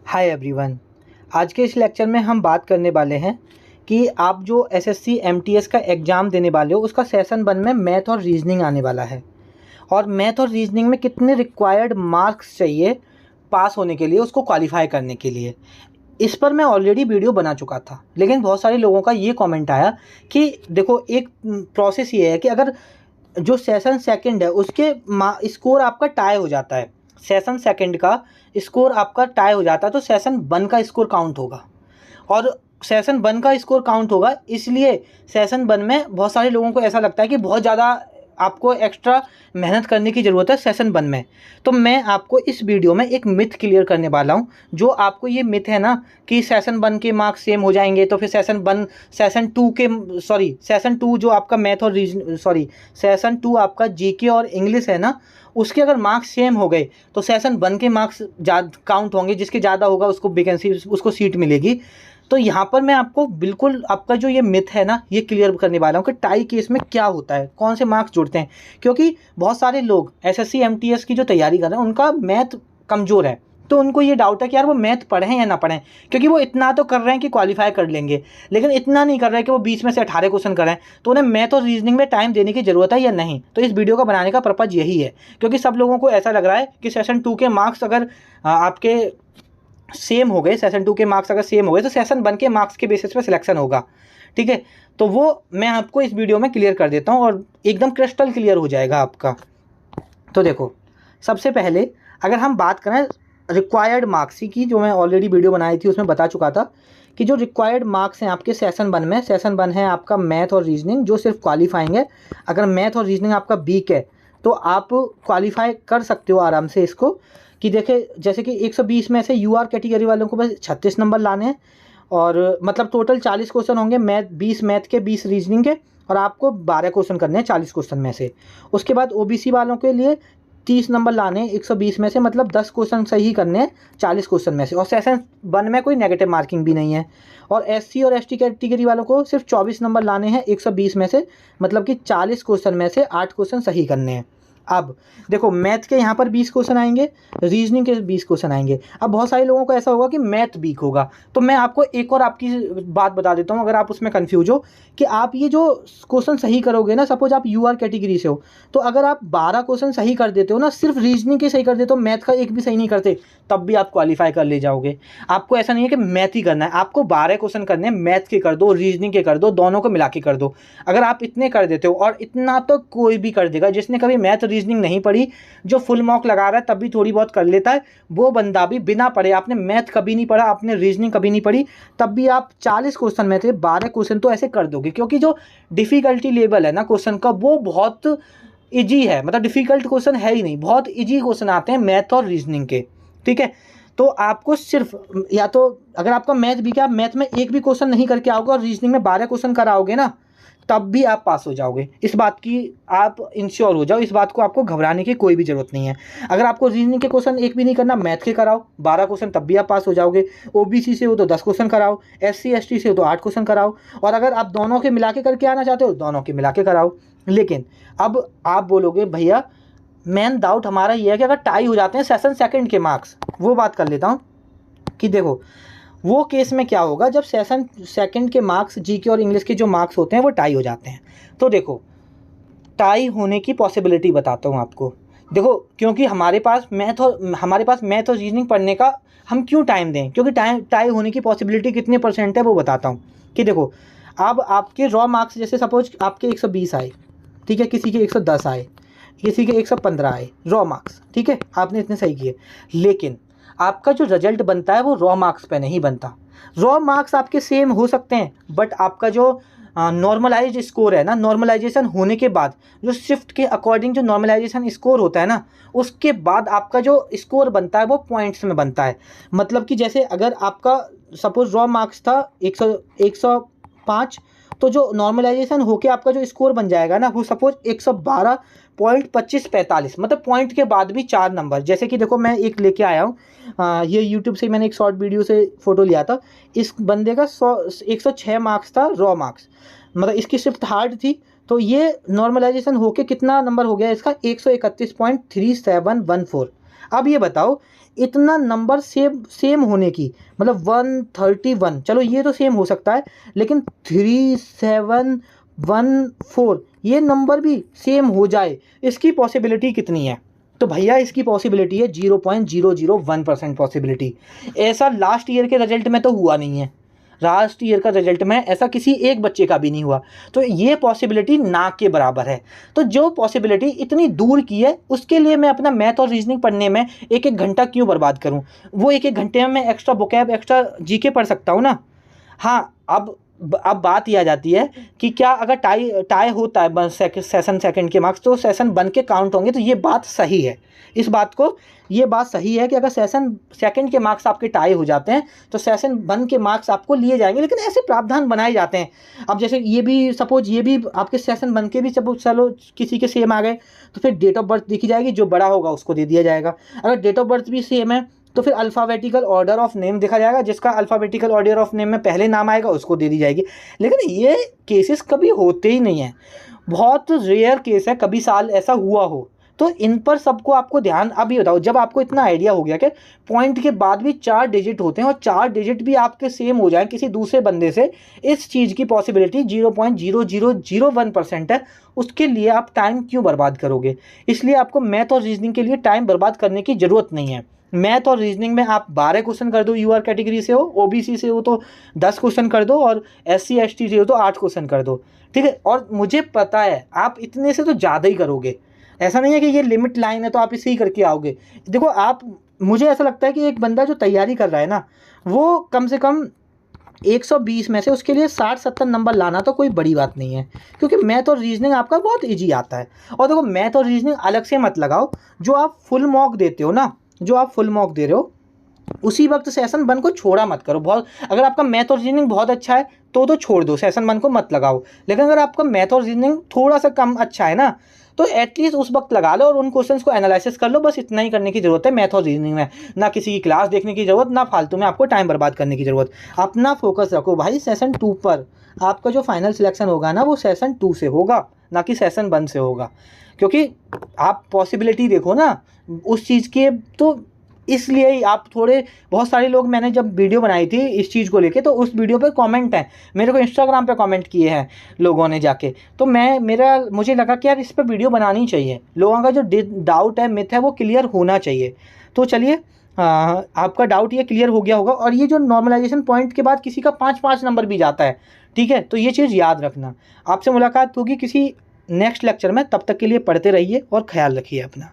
Hi everyone. आज के इस लेक्चर में हम बात करने वाले हैं कि आप जो एसएससी एमटीएस का एग्ज़ाम देने वाले हो उसका सेशन 1 में मैथ और रीजनिंग आने वाला है। और मैथ और रीजनिंग में कितने रिक्वायर्ड मार्क्स चाहिए पास होने के लिए, उसको क्वालिफाई करने के लिए। इस पर मैं ऑलरेडी वीडियो बना चुका था, लेकिन बहुत सारे लोगों का ये कमेंट आया कि देखो, एक प्रोसेस ये है कि अगर जो सेशन सेकंड है उसके स्कोर आपका टाई हो जाता है, सेशन सेकंड का स्कोर आपका टाई हो जाता है तो सेशन 1 का स्कोर काउंट होगा। और सेशन 1 का स्कोर काउंट होगा, इसलिए सेशन 1 में बहुत सारे लोगों को ऐसा लगता है कि बहुत ज़्यादा आपको एक्स्ट्रा मेहनत करने की ज़रूरत है सेशन 1 में। तो मैं आपको इस वीडियो में एक मिथ क्लियर करने वाला हूँ। जो आपको ये मिथ है ना कि सेशन 1 के मार्क्स सेम हो जाएंगे तो फिर सेशन 2 जो आपका मैथ और सेशन 2 आपका जीके और इंग्लिश है ना, उसके अगर मार्क्स सेम हो गए तो सेशन 1 के मार्क्स काउंट होंगे, जिसके ज़्यादा होगा उसको वैकेंसी, उसको सीट मिलेगी। तो यहाँ पर मैं आपको बिल्कुल आपका जो ये मिथ है ना, ये क्लियर करने वाला हूँ कि टाई केस में क्या होता है, कौन से मार्क्स जुड़ते हैं। क्योंकि बहुत सारे लोग एसएससी एमटीएस की जो तैयारी कर रहे हैं उनका मैथ कमज़ोर है, तो उनको ये डाउट है कि यार वो मैथ पढ़ें या ना पढ़ें। क्योंकि वो इतना तो कर रहे हैं कि क्वालिफाई कर लेंगे, लेकिन इतना नहीं कर रहे हैं कि वो 20 में से 18 क्वेश्चन करें। तो उन्हें मैथ और रीजनिंग में टाइम देने की ज़रूरत है या नहीं। तो इस वीडियो का बनाने का पर्पज़ यही है, क्योंकि सब लोगों को ऐसा लग रहा है कि सेशन 2 के मार्क्स अगर आपके सेम हो गए, सेशन 2 के मार्क्स अगर सेम हो गए तो सेशन 1 के मार्क्स के बेसिस पे सिलेक्शन होगा। ठीक है, तो वो मैं आपको इस वीडियो में क्लियर कर देता हूँ और एकदम क्रिस्टल क्लियर हो जाएगा आपका। तो देखो, सबसे पहले अगर हम बात करें रिक्वायर्ड मार्क्स की, जो मैं ऑलरेडी वीडियो बनाई थी उसमें बता चुका था कि जो रिक्वायर्ड मार्क्स हैं आपके सेशन 1 में, सेशन 1 है आपका मैथ और रीजनिंग, जो सिर्फ क्वालिफाइंग है। अगर मैथ और रीजनिंग आपका वीक है तो आप क्वालिफाई कर सकते हो आराम से इसको। कि देखे, जैसे कि 120 में से यूआर कैटेगरी वालों को बस 36 नंबर लाने हैं, और मतलब टोटल 40 क्वेश्चन होंगे, 20 मैथ के 20 रीजनिंग के, और आपको 12 क्वेश्चन करने हैं 40 क्वेश्चन में से। उसके बाद ओबीसी वालों के लिए 30 नंबर लाने हैं 120 में से, मतलब 10 क्वेश्चन सही करने हैं 40 क्वेश्चन में से, और सेशन 1 में कोई नेगेटिव मार्किंग भी नहीं है। और एससी और एसटी कैटेगरी वालों को सिर्फ 24 नंबर लाने हैं 120 में से, मतलब कि 40 क्वेश्चन में से 8 क्वेश्चन सही करने हैं। अब देखो, मैथ के यहाँ पर 20 क्वेश्चन आएंगे, रीजनिंग के 20 क्वेश्चन आएंगे। अब बहुत सारे लोगों को ऐसा होगा कि मैथ वीक होगा, तो मैं आपको एक और आपकी बात बता देता हूँ अगर आप उसमें कंफ्यूज हो, कि आप ये जो क्वेश्चन सही करोगे ना, सपोज आप यूआर कैटेगरी से हो, तो अगर आप 12 क्वेश्चन सही कर देते हो ना, सिर्फ रीजनिंग के सही कर देते हो, मैथ का एक भी सही नहीं करते, तब भी आप क्वालिफाई कर ले जाओगे। आपको ऐसा नहीं है कि मैथ ही करना है, आपको 12 क्वेश्चन करने हैं, मैथ के कर दो, रीजनिंग के कर दो, दोनों को मिला के कर दो। अगर आप इतने कर देते हो, और इतना तो कोई भी कर देगा, जिसने कभी मैथ रीजनिंग नहीं पढ़ी, जो फुल मॉक लगा रहा है तब भी थोड़ी बहुत कर लेता है, वो बंदा भी बिना पढ़े, आपने मैथ कभी नहीं पढ़ा, आपने रीजनिंग कभी नहीं पढ़ी, तब भी आप 40 क्वेश्चन में से 12 क्वेश्चन तो ऐसे कर दोगे। क्योंकि जो डिफ़िकल्टी लेवल है ना क्वेश्चन का, वो बहुत ईजी है, मतलब डिफ़िकल्ट क्वेश्चन है ही नहीं, बहुत ईजी क्वेश्चन आते हैं मैथ और रीजनिंग के। ठीक है, तो आपको सिर्फ, या तो अगर आपका मैथ भी, क्या आप मैथ में एक भी क्वेश्चन नहीं करके आओगे और रीजनिंग में 12 क्वेश्चन कराओगे ना, तब भी आप पास हो जाओगे। इस बात की आप इंश्योर हो जाओ, इस बात को आपको घबराने की कोई भी ज़रूरत नहीं है। अगर आपको रीजनिंग के क्वेश्चन एक भी नहीं करना, मैथ के कराओ 12 क्वेश्चन, तब भी आप पास हो जाओगे। ओबीसी से हो तो 10 क्वेश्चन कराओ, एससी एसटी से हो तो 8 क्वेश्चन कराओ, और अगर आप दोनों के मिला के करके आना चाहते हो, दोनों के मिला के कराओ। लेकिन अब आप बोलोगे भैया, मेन डाउट हमारा ये है कि अगर टाई हो जाते हैं सेशन सेकंड के मार्क्स, वो बात कर लेता हूँ कि देखो, वो केस में क्या होगा जब सेशन सेकंड के मार्क्स, जीके और इंग्लिश के जो मार्क्स होते हैं वो टाई हो जाते हैं। तो देखो, टाई होने की पॉसिबिलिटी बताता हूँ आपको। देखो, क्योंकि हमारे पास मैथ और रीजनिंग पढ़ने का हम क्यों टाइम दें, क्योंकि टाई होने की पॉसिबिलिटी कितने % है वो बताता हूँ। कि देखो, अब आपके रॉ मार्क्स, जैसे सपोज आपके 120 आए, ठीक है, किसी के 110 आए, किसी के 115 आए रॉ मार्क्स, ठीक है, आपने इतने सही किए, लेकिन आपका जो रिजल्ट बनता है वो रॉ मार्क्स पे नहीं बनता। रॉ मार्क्स आपके सेम हो सकते हैं, बट आपका जो नॉर्मलाइज्ड स्कोर है ना, नॉर्मलाइजेशन होने के बाद जो शिफ्ट के अकॉर्डिंग जो नॉर्मलाइजेशन स्कोर होता है ना, उसके बाद आपका जो स्कोर बनता है वो पॉइंट्स में बनता है। मतलब कि जैसे अगर आपका सपोज रॉ मार्क्स था 105, तो जो नॉर्मलाइजेशन होके आपका जो स्कोर बन जाएगा ना, वो सपोज 112.2545, मतलब पॉइंट के बाद भी 4 नंबर। जैसे कि देखो, मैं एक लेके आया हूँ, ये यूट्यूब से मैंने एक शॉर्ट वीडियो से फ़ोटो लिया था। इस बंदे का 106 मार्क्स था रॉ मार्क्स, मतलब इसकी शिफ्ट हार्ड थी, तो ये नॉर्मलाइजेशन होके कितना नंबर हो गया इसका, 131.3714। अब ये बताओ इतना नंबर सेम होने की, मतलब 131, चलो ये तो सेम हो सकता है, लेकिन 3714 ये नंबर भी सेम हो जाए, इसकी पॉसिबिलिटी कितनी है? तो भैया इसकी पॉसिबिलिटी है 0.001% पॉसिबिलिटी। ऐसा लास्ट ईयर के रिजल्ट में तो हुआ नहीं है, लास्ट ईयर का रिजल्ट में ऐसा किसी एक बच्चे का भी नहीं हुआ। तो ये पॉसिबिलिटी ना के बराबर है। तो जो पॉसिबिलिटी इतनी दूर की है, उसके लिए मैं अपना मैथ और रीजनिंग पढ़ने में एक एक घंटा क्यों बर्बाद करूं? वो एक एक घंटे में मैं एक्स्ट्रा वोकैब, एक्स्ट्रा जीके पढ़ सकता हूं ना। हाँ, अब बात यह आ जाती है कि क्या अगर टाई होता है सेशन सेकंड के मार्क्स, तो सेशन 1 के काउंट होंगे? तो ये बात सही है, इस बात को, ये बात सही है कि अगर सेशन सेकंड के मार्क्स आपके टाई हो जाते हैं तो सेशन 1 के मार्क्स आपको लिए जाएंगे। लेकिन ऐसे प्रावधान बनाए जाते हैं। अब जैसे ये भी सपोज ये भी आपके सेशन 1 के भी सपोज चलो किसी के सेम आ गए, तो फिर डेट ऑफ बर्थ देखी जाएगी, जो बड़ा होगा उसको दे दिया जाएगा। अगर डेट ऑफ बर्थ भी सेम है तो फिर अल्फ़ाबेटिकल ऑर्डर ऑफ नेम देखा जाएगा, जिसका अल्फ़ाबेटिकल ऑर्डर ऑफ नेम में पहले नाम आएगा उसको दे दी जाएगी। लेकिन ये केसेस कभी होते ही नहीं हैं, बहुत रेयर केस है कभी साल ऐसा हुआ हो। तो इन पर सबको आपको ध्यान, अब ये बताओ, जब आपको इतना आइडिया हो गया कि पॉइंट के बाद भी 4 डिजिट होते हैं और 4 डिजिट भी आपके सेम हो जाए किसी दूसरे बंदे से, इस चीज़ की पॉसिबिलिटी 0.0001% है। उसके लिए आप टाइम क्यों बर्बाद करोगे? इसलिए आपको मैथ और रीजनिंग के लिए टाइम बर्बाद करने की ज़रूरत नहीं है। मैथ और रीजनिंग में आप 12 क्वेश्चन कर दो, यूआर कैटेगरी से हो, ओबीसी से हो तो 10 क्वेश्चन कर दो, और एससी एसटी से हो तो 8 क्वेश्चन कर दो, ठीक है। और मुझे पता है आप इतने से तो ज़्यादा ही करोगे, ऐसा नहीं है कि ये लिमिट लाइन है तो आप इसे ही करके आओगे। देखो आप, मुझे ऐसा लगता है कि एक बंदा जो तैयारी कर रहा है ना, वो कम से कम 120 में से उसके लिए 60-70 नंबर लाना तो कोई बड़ी बात नहीं है, क्योंकि मैथ और रीजनिंग आपका बहुत ईजी आता है। और देखो मैथ और रीजनिंग अलग से मत लगाओ, जो आप फुल मॉक देते हो ना, जो आप फुल मॉक दे रहे हो उसी वक्त सेशन 1 को छोड़ा मत करो। बहुत, अगर आपका मैथ और रीजनिंग बहुत अच्छा है तो छोड़ दो, सेशन 1 को मत लगाओ। लेकिन अगर आपका मैथ और रीजनिंग थोड़ा सा कम अच्छा है ना, तो एटलीस्ट उस वक्त लगा लो और उन क्वेश्चंस को एनालिसिस कर लो। बस इतना ही करने की जरूरत है मैथ और रीजनिंग में, ना किसी की क्लास देखने की जरूरत, ना फालतू में आपको टाइम बर्बाद करने की जरूरत। अपना फोकस रखो भाई सेशन 2 पर। आपका जो फाइनल सिलेक्शन होगा ना, वो सेशन 2 से होगा, ना कि सेशन 1 से होगा। क्योंकि आप पॉसिबिलिटी देखो ना उस चीज़ के, तो इसलिए ही आप थोड़े, बहुत सारे लोग, मैंने जब वीडियो बनाई थी इस चीज़ को लेके, तो उस वीडियो पे कमेंट हैं, मेरे को इंस्टाग्राम पे कमेंट किए हैं लोगों ने जाके। तो मुझे लगा कि यार इस पर वीडियो बनानी चाहिए, लोगों का जो डाउट है, मिथ है, वो क्लियर होना चाहिए। तो चलिए, आपका डाउट ये क्लियर हो गया होगा। और ये जो नॉर्मलाइजेशन पॉइंट के बाद किसी का 5-5 नंबर भी जाता है, ठीक है, तो ये चीज़ याद रखना। आपसे मुलाकात होगी किसी नेक्स्ट लेक्चर में, तब तक के लिए पढ़ते रहिए और ख्याल रखिए अपना।